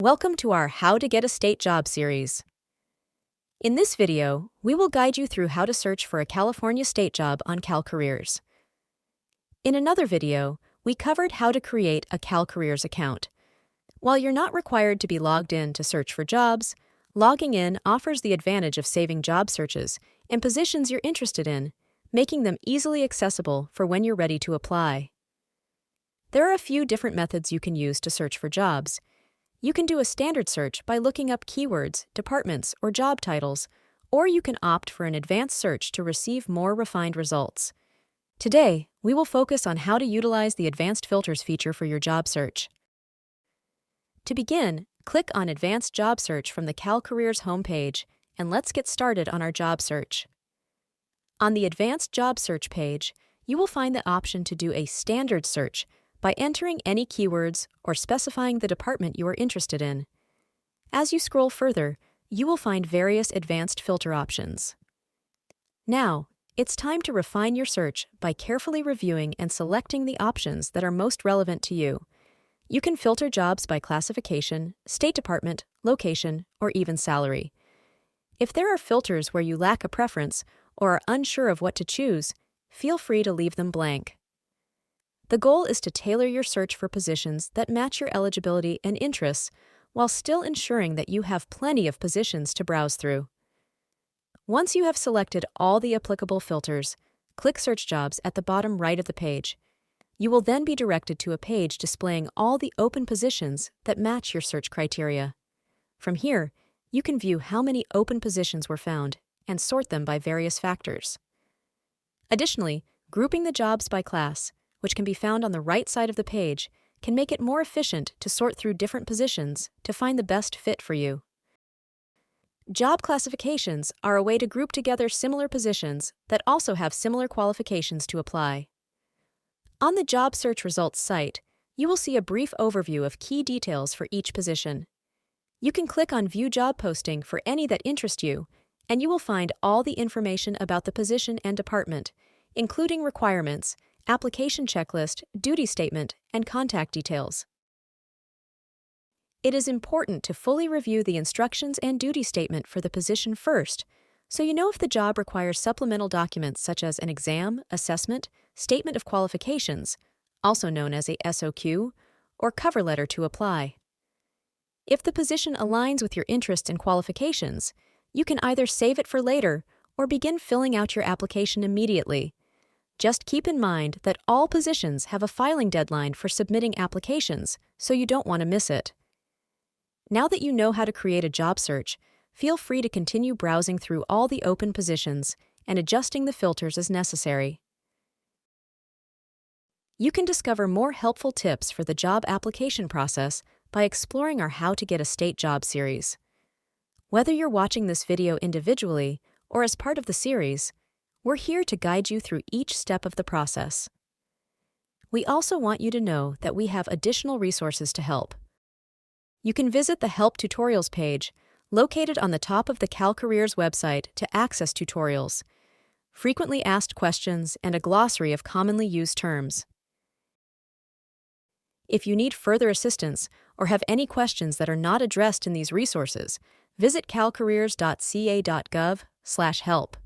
Welcome to our How to Get a State Job series. In this video, we will guide you through how to search for a California state job on CalCareers. In another video, we covered how to create a CalCareers account. While you're not required to be logged in to search for jobs, logging in offers the advantage of saving job searches and positions you're interested in, making them easily accessible for when you're ready to apply. There are a few different methods you can use to search for jobs. You can do a standard search by looking up keywords, departments, or job titles, or you can opt for an advanced search to receive more refined results. Today, we will focus on how to utilize the Advanced Filters feature for your job search. To begin, click on Advanced Job Search from the CalCareers homepage, and let's get started on our job search. On the Advanced Job Search page, you will find the option to do a standard search by entering any keywords or specifying the department you are interested in. As you scroll further, you will find various advanced filter options. Now, it's time to refine your search by carefully reviewing and selecting the options that are most relevant to you. You can filter jobs by classification, state department, location, or even salary. If there are filters where you lack a preference or are unsure of what to choose, feel free to leave them blank. The goal is to tailor your search for positions that match your eligibility and interests while still ensuring that you have plenty of positions to browse through. Once you have selected all the applicable filters, click Search Jobs at the bottom right of the page. You will then be directed to a page displaying all the open positions that match your search criteria. From here, you can view how many open positions were found and sort them by various factors. Additionally, grouping the jobs by class, which can be found on the right side of the page, can make it more efficient to sort through different positions to find the best fit for you. Job classifications are a way to group together similar positions that also have similar qualifications to apply. On the Job Search Results site, you will see a brief overview of key details for each position. You can click on View Job Posting for any that interest you, and you will find all the information about the position and department, including requirements, application checklist, duty statement, and contact details. It is important to fully review the instructions and duty statement for the position first, so you know if the job requires supplemental documents such as an exam, assessment, statement of qualifications, also known as a SOQ, or cover letter to apply. If the position aligns with your interest and qualifications, you can either save it for later or begin filling out your application immediately. Just keep in mind that all positions have a filing deadline for submitting applications, so you don't want to miss it. Now that you know how to create a job search, feel free to continue browsing through all the open positions and adjusting the filters as necessary. You can discover more helpful tips for the job application process by exploring our How to Get a State Job series. Whether you're watching this video individually or as part of the series, we're here to guide you through each step of the process. We also want you to know that we have additional resources to help. You can visit the Help Tutorials page, located on the top of the CalCareers website, to access tutorials, frequently asked questions, and a glossary of commonly used terms. If you need further assistance or have any questions that are not addressed in these resources, visit calcareers.ca.gov/help.